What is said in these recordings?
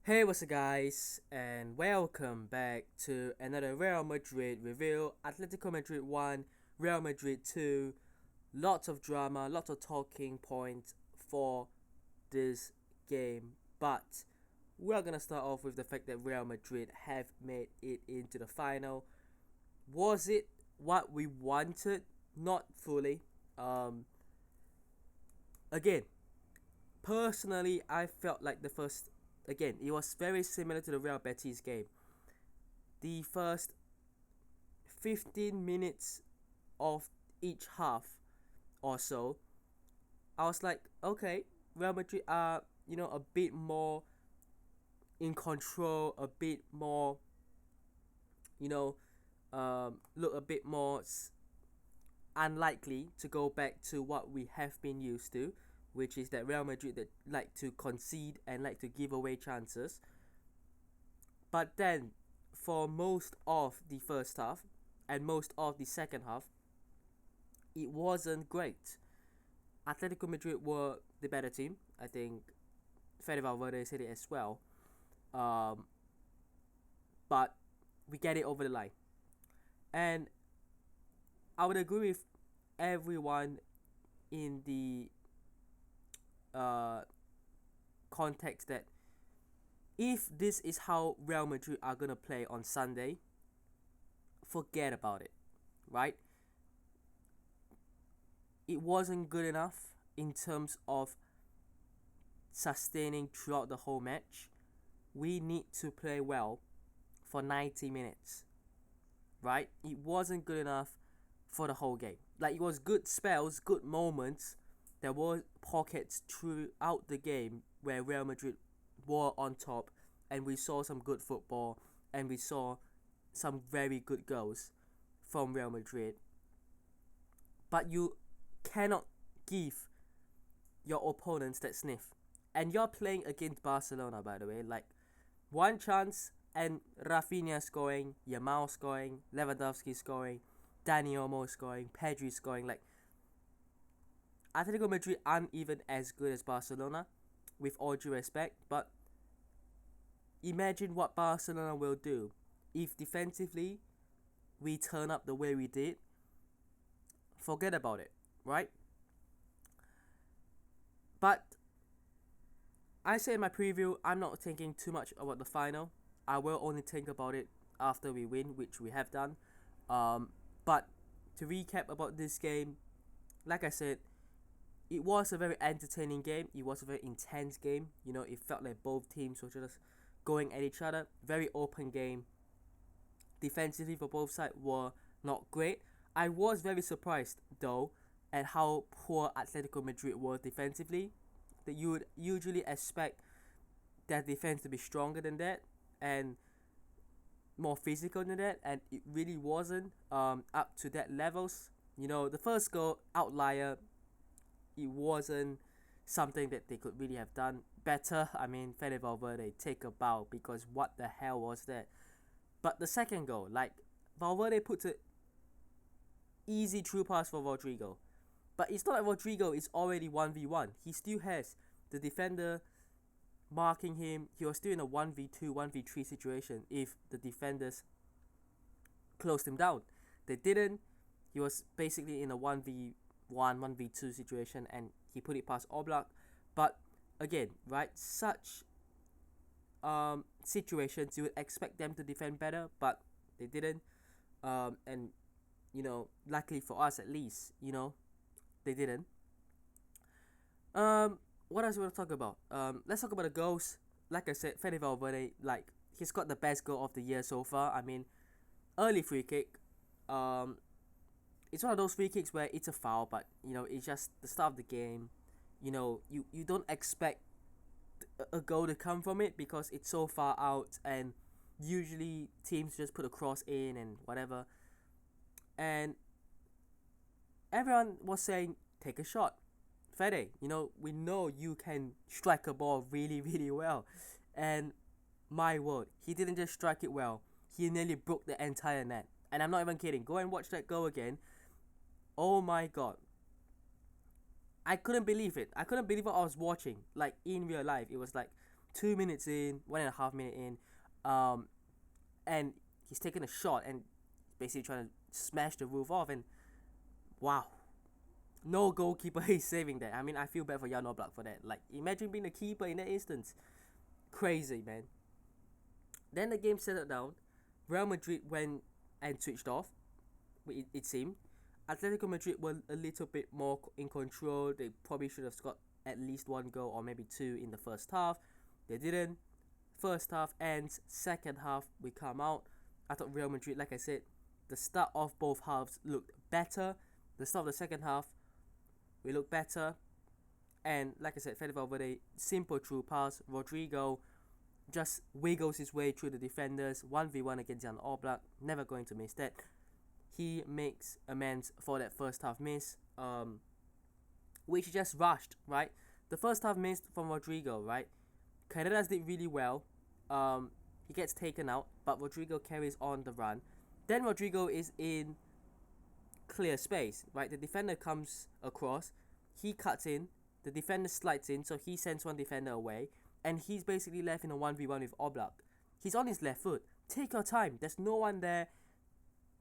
Hey, what's up, guys, and welcome back to another Real Madrid review. Atletico Madrid 1, Real Madrid 2. Lots of drama, lots of talking points for this game. But we're gonna start off with the fact that Real Madrid have made it into the final. Was it what we wanted? Not fully. Um, Again, personally, I felt like the first. Again, it was very similar to the Real Betis game. The first 15 minutes of each half or so, I was like, okay, Real Madrid are, a bit more in control, a bit more, you know, look a bit more unlikely to go back to what we have been used to, which is that Real Madrid that like to concede and like to give away chances. But then, for most of the first half and most of the second half, it wasn't great. Atletico Madrid were the better team. I think Fede Valverde said it as well. Um, but we get it over the line. And I would agree with everyone in the uh, context that if this is how Real Madrid are going to play on Sunday, forget about it, right? It wasn't good enough in terms of sustaining throughout the whole match. We need to play well for 90 minutes, right? It wasn't good enough for the whole game. Like, it was good spells, good moments. There were pockets throughout the game where Real Madrid were on top, and we saw some good football, and we saw some very good goals from Real Madrid. But you cannot give your opponents that sniff. And you're playing against Barcelona, by the way. Like, one chance and Rafinha scoring, Yamal scoring, Lewandowski scoring, Dani Olmo scoring, Pedri scoring. Like, Atletico Madrid aren't even as good as Barcelona, with all due respect. But imagine what Barcelona will do if defensively we turn up the way we did. Forget about it, right? But I say in my preview, I'm not thinking too much about the final. I will only think about it after we win, which we have done. Um, but to recap about this game, like I said, it was a very entertaining game. It was a very intense game. It felt like both teams were just going at each other. Very open game. Defensively for both sides were not great. I was very surprised though at how poor Atletico Madrid were defensively. That you would usually expect their defense to be stronger than that and more physical than that, and it really wasn't up to that levels. The first goal outlier, it wasn't something that they could really have done better. I mean, Fede Valverde take a bow because what the hell was that? But the second goal, like, Valverde puts it easy through pass for Rodrigo. But it's not like Rodrigo is already 1v1. He still has the defender marking him. He was still in a 1v2, 1v3 situation if the defenders closed him down. They didn't. He was basically in a 1v1, 1v2 situation, and he put it past Oblak. But again, right, such situations, you would expect them to defend better, but they didn't. And, luckily for us at least, they didn't. What else we want to talk about? Let's talk about the goals. Like I said, Fede Valverde, like, he's got the best goal of the year so far. I mean, early free kick. Um, it's one of those free kicks where it's a foul, but it's just the start of the game. You don't expect a goal to come from it because it's so far out, and usually teams just put a cross in and whatever. And everyone was saying, take a shot. Fede, we know you can strike a ball really, really well. And my word, he didn't just strike it well, he nearly broke the entire net. And I'm not even kidding. Go and watch that goal again. Oh my god. I couldn't believe it. I couldn't believe what I was watching. Like, in real life, it was like 2 minutes in, 1.5 minute in, um, and he's taking a shot and basically trying to smash the roof off. And wow, no goalkeeper is saving that. I mean, I feel bad for Jan Oblak for that. Like, imagine being the keeper in that instance. Crazy, man. Then the game settled down. Real Madrid went and switched off, it seemed. Atletico Madrid were a little bit more in control. They probably should have got at least one goal or maybe two in the first half. They didn't. First half ends. Second half, we come out. I thought Real Madrid, like I said, the start of both halves looked better. The start of the second half, we looked better. And like I said, Fede Valverde, simple through pass. Rodrigo just wiggles his way through the defenders. 1v1 against Jan Oblak. Never going to miss that. He makes amends for that first half miss, which he just rushed, right? The first half miss from Rodrigo, right? Carreras did really well. He gets taken out, but Rodrigo carries on the run. Then Rodrigo is in clear space, right? The defender comes across. He cuts in. The defender slides in, so he sends one defender away. And he's basically left in a 1v1 with Oblak. He's on his left foot. Take your time. There's no one there.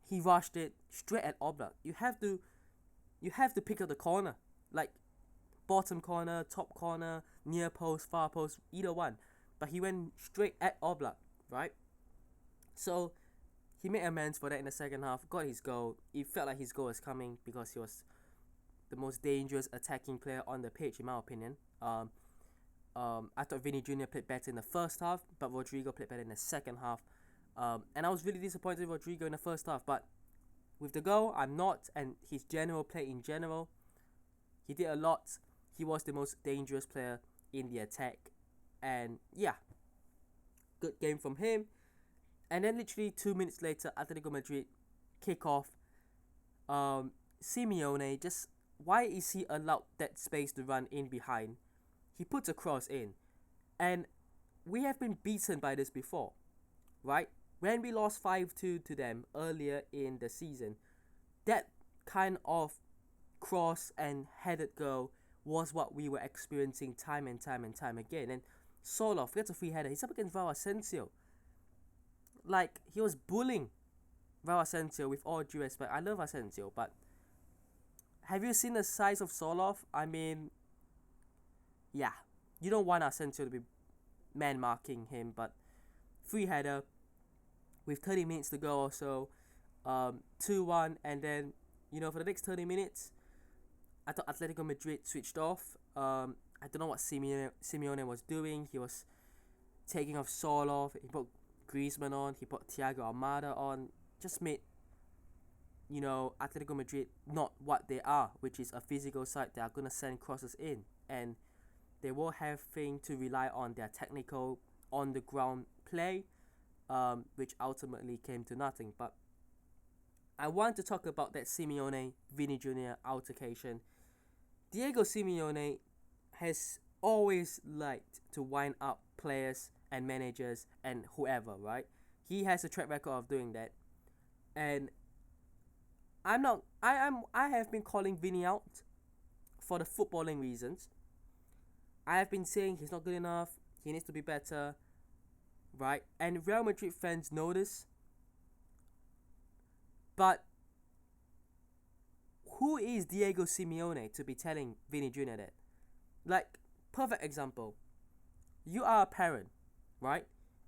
He rushed it straight at Oblak. You have to pick up the corner. Like, bottom corner, top corner, near post, far post, either one. But he went straight at Oblak, right? So, he made amends for that in the second half. Got his goal. It felt like his goal was coming because he was the most dangerous attacking player on the pitch, in my opinion. I thought Vini Jr. played better in the first half, but Rodrigo played better in the second half. And I was really disappointed with Rodrigo in the first half, but with the goal, I'm not. And his general play in general, he did a lot. He was the most dangerous player in the attack. And yeah, good game from him. And then literally 2 minutes later, Atletico Madrid kick off. Simeone, just why is he allowed that space to run in behind? He puts a cross in. And we have been beaten by this before, right? When we lost 5-2 to them earlier in the season, that kind of cross and headed goal was what we were experiencing time and time and time again. And Soloff gets a free header. He's up against Raul Asensio. Like, he was bullying Raul Asensio, with all due respect. I love Asensio, but have you seen the size of Soloff? I mean, yeah, you don't want Asensio to be man marking him, but free header with 30 minutes to go or so, 2-1, and then, for the next 30 minutes, I thought Atletico Madrid switched off. I don't know what Simeone was doing. He was taking off Soloff. He put Griezmann on. He put Thiago Almada on. Just made, Atletico Madrid not what they are, which is a physical side that are going to send crosses in. And they were having to rely on their technical, on-the-ground play, which ultimately came to nothing. But I want to talk about that Simeone Vini Jr. altercation. Diego Simeone has always liked to wind up players and managers and whoever, right? He has a track record of doing that. And I have been calling Vini out for the footballing reasons. I have been saying he's not good enough, he needs to be better, right? And Real Madrid fans know this. But who is Diego Simeone to be telling Vini Jr. that? Like, perfect example. You are a parent, right?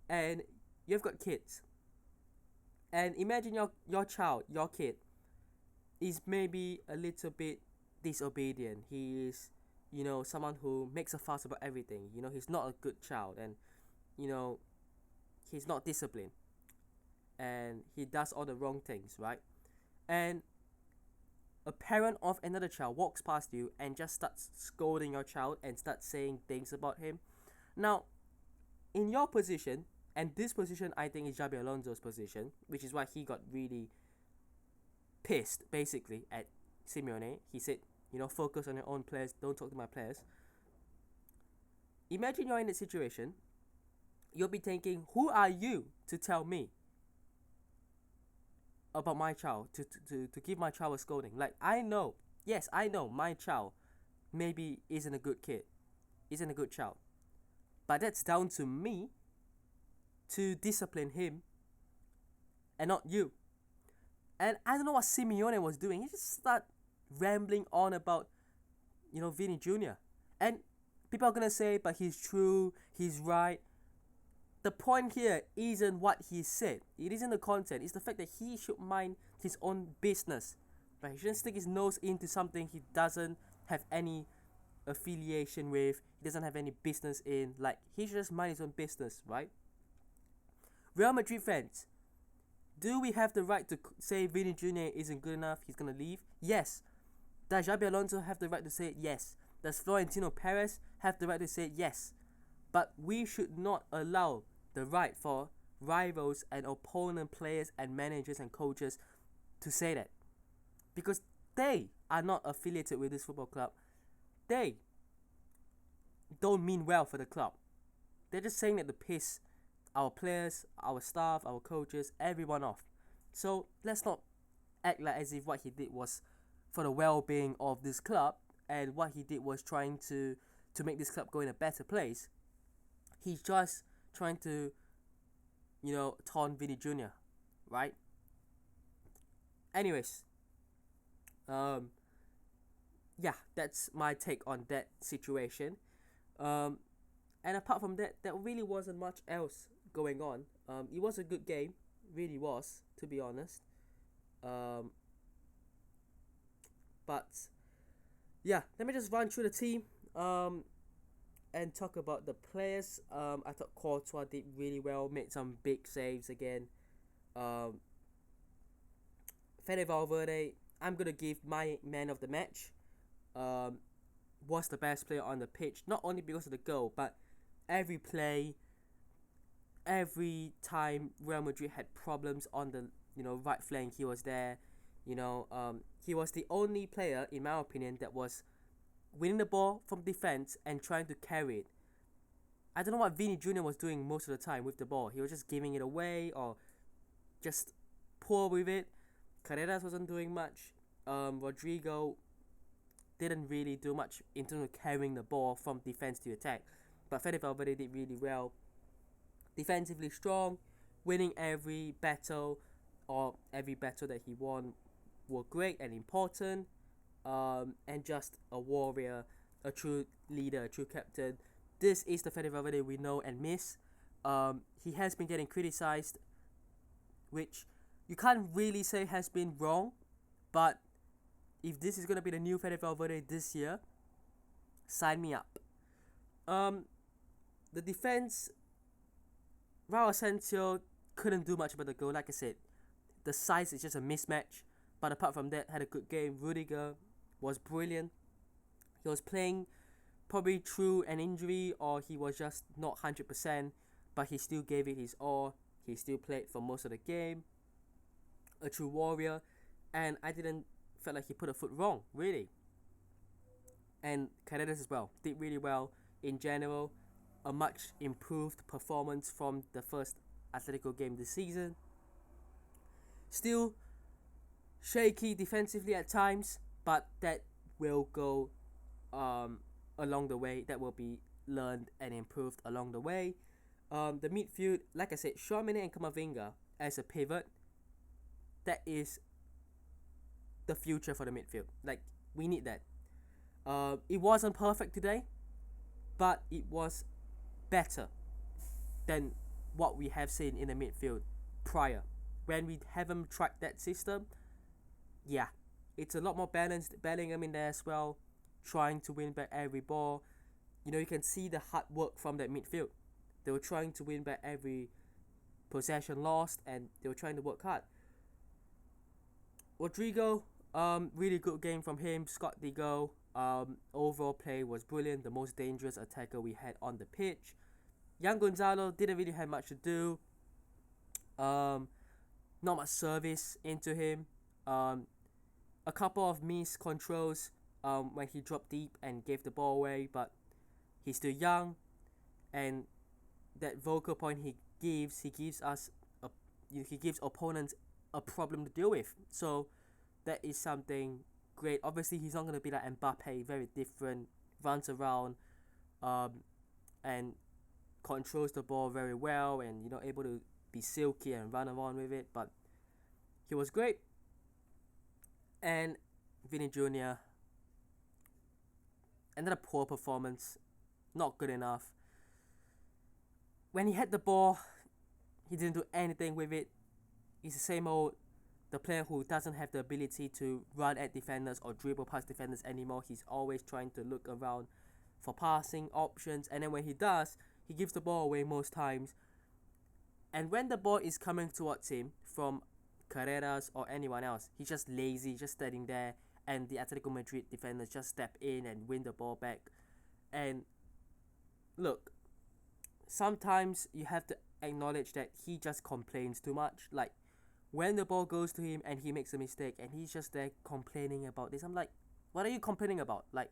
And you've got kids. And imagine your child, your kid, is maybe a little bit disobedient. He is, someone who makes a fuss about everything. He's not a good child, and, he's not disciplined. And he does all the wrong things, right? And a parent of another child walks past you and just starts scolding your child and starts saying things about him. Now, in your position, and this position I think is Xabi Alonso's position, which is why he got really pissed, basically, at Simeone. He said, focus on your own players, don't talk to my players. Imagine you're in that situation. You'll be thinking, who are you to tell me about my child, to give my child a scolding? Like, I know my child maybe isn't a good kid, isn't a good child. But that's down to me to discipline him and not you. And I don't know what Simeone was doing. He just started rambling on about, Vinny Jr. And people are gonna say, but he's true, he's right. The point here isn't what he said. It isn't the content. It's the fact that he should mind his own business. Right? He shouldn't stick his nose into something he doesn't have any affiliation with. He doesn't have any business in. Like, he should just mind his own business, right? Real Madrid fans, do we have the right to say Vinny Jr. isn't good enough, he's gonna leave? Yes. Does Xabi Alonso have the right to say it? Yes. Does Florentino Perez have the right to say it? Yes. But we should not allow the right for rivals and opponent players and managers and coaches to say that. Because they are not affiliated with this football club. They don't mean well for the club. They're just saying that to piss our players, our staff, our coaches, everyone off. So let's not act like as if what he did was for the well-being of this club, and what he did was trying to make this club go in a better place. He's just trying to, taunt Vinny Jr., right? Anyways, yeah, that's my take on that situation. And apart from that, there really wasn't much else going on. It was a good game, really was, to be honest. But yeah, let me just run through the team and talk about the players. I thought Courtois did really well, made some big saves again. Fede Valverde, I'm gonna give my man of the match. Was the best player on the pitch, not only because of the goal, but every play, every time Real Madrid had problems on the right flank, he was there. He was the only player, in my opinion, that was winning the ball from defense and trying to carry it. I don't know what Vinny Jr. was doing most of the time with the ball. He was just giving it away or just poor with it. Carreras wasn't doing much. Rodrigo didn't really do much in terms of carrying the ball from defense to attack. But Fede Valverde did really well. Defensively strong, winning every battle that he won were great and important. And just a warrior, a true leader, a true captain. This is the Fede Valverde we know and miss. He has been getting criticized, which you can't really say has been wrong, but if this is going to be the new Fede Valverde this year, sign me up. The defense, Raul Asensio couldn't do much about the goal. Like I said, the size is just a mismatch. But apart from that, had a good game. Rudiger was brilliant. He was playing probably through an injury, or he was just not 100%, but he still gave it his all. He still played for most of the game. A true warrior. And I didn't feel like he put a foot wrong, really. And Carreras as well did really well in general. A much improved performance from the first Atlético game this season. Still shaky defensively at times, but that will go along the way. That will be learned and improved along the way. The midfield, like I said, Tchouaméni and Camavinga as a pivot, that is the future for the midfield. Like, we need that. It wasn't perfect today, but it was better than what we have seen in the midfield prior. When we haven't tried that system, yeah, it's a lot more balanced. Bellingham in there as well, trying to win back every ball. You can see the hard work from that midfield. They were trying to win back every possession lost, and they were trying to work hard. Rodrigo, really good game from him. Scored the goal. Overall play was brilliant. The most dangerous attacker we had on the pitch. Young Gonzalo didn't really have much to do. Not much service into him. A couple of missed controls when he dropped deep and gave the ball away, but he's still young, and that vocal point he gives us he gives opponents a problem to deal with. So that is something great. Obviously, he's not going to be like Mbappe, very different, runs around, and controls the ball very well and able to be silky and run around with it. But he was great. And Vinny Jr. another poor performance, not good enough. When he had the ball, he didn't do anything with it. He's the same old, the player who doesn't have the ability to run at defenders or dribble past defenders anymore. He's always trying to look around for passing options, and then when he does, he gives the ball away most times. And when the ball is coming towards him from Carreras or anyone else, he's just lazy, just standing there, and the Atletico Madrid defenders just step in and win the ball back. And look, sometimes you have to acknowledge that he just complains too much. Like, when the ball goes to him and he makes a mistake and he's just there complaining about this, I'm like, what are you complaining about? Like,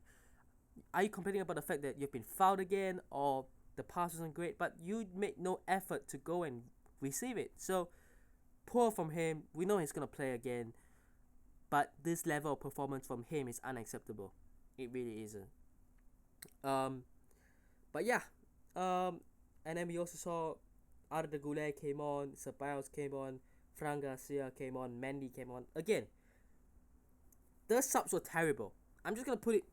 are you complaining about the fact that you've been fouled again, or the pass wasn't great, but you made no effort to go and receive it? So, poor from him. We know he's going to play again, but this level of performance from him is unacceptable. It really isn't. But yeah, and then we also saw Arda Güler came on, Ceballos came on, Fran Garcia came on, Mendy came on. Again, the subs were terrible. I'm just going to put it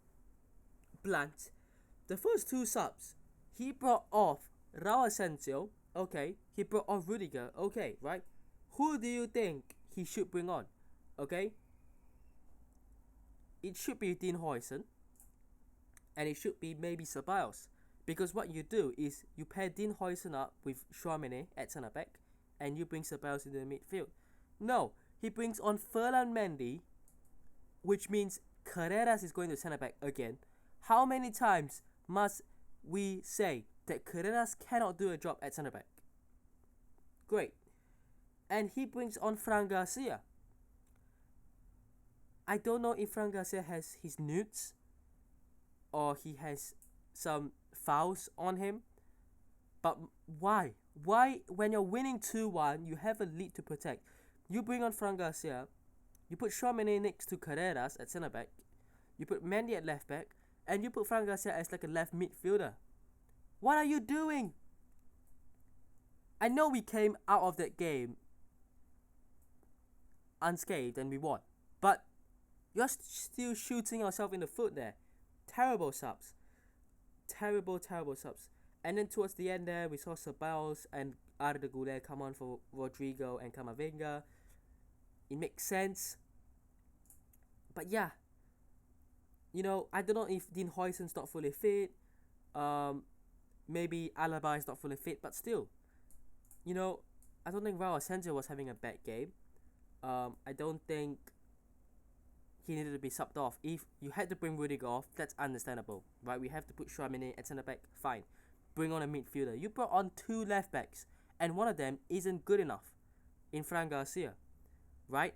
blunt. The first two subs, he brought off Raul Asensio, okay. He brought off Rudiger, okay, right? Who do you think he should bring on, okay? It should be Dean Huijsen, and it should be maybe Ceballos. Because what you do is you pair Dean Huijsen up with Tchouaméni at centre back, and you bring Ceballos into the midfield. No, he brings on Ferland Mendy, which means Carreras is going to centre back again. How many times must we say that Carreras cannot do a job at centre back? Great. And he brings on Fran Garcia. I don't know if Fran Garcia has his nudes or he has some fouls on him, but why? Why, when you're winning 2-1, you have a lead to protect, you bring on Fran Garcia, you put Tchouaméni next to Carreras at centre back, you put Mendy at left back, and you put Fran Garcia as like a left midfielder. What are you doing? I know we came out of that game unscathed and we won, but you're still shooting yourself in the foot there. Terrible subs. Terrible subs. And then towards the end there, we saw Ceballos and Arda Güler come on for Rodrigo and Camavinga. It makes sense. But yeah, I don't know if Dean Huijsen's not fully fit. Maybe Alaba is not fully fit, but still, I don't think Raul Asensio was having a bad game. I don't think he needed to be subbed off. If you had to bring Rudiger off, that's understandable, right? We have to put Tchouaméni at centre back, fine. Bring on a midfielder. You brought on 2 left backs, and one of them isn't good enough in Fran Garcia, right?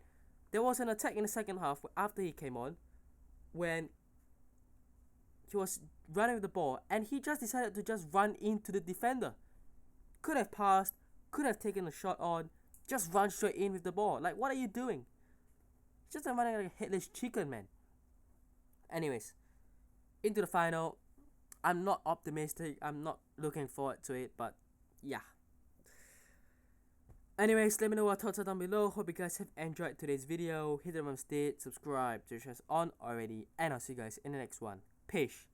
There was an attack in the second half after he came on, when he was running with the ball, and he just decided to just run into the defender. Could have passed, could have taken a shot on, just run straight in with the ball. Like, what are you doing? Just running like a headless chicken, man. Anyways, into the final. I'm not optimistic. I'm not looking forward to it, but yeah. Anyways, let me know what thoughts are down below. Hope you guys have enjoyed today's video. Hit the thumbs, subscribe to the channel on already, and I'll see you guys in the next one. Peace.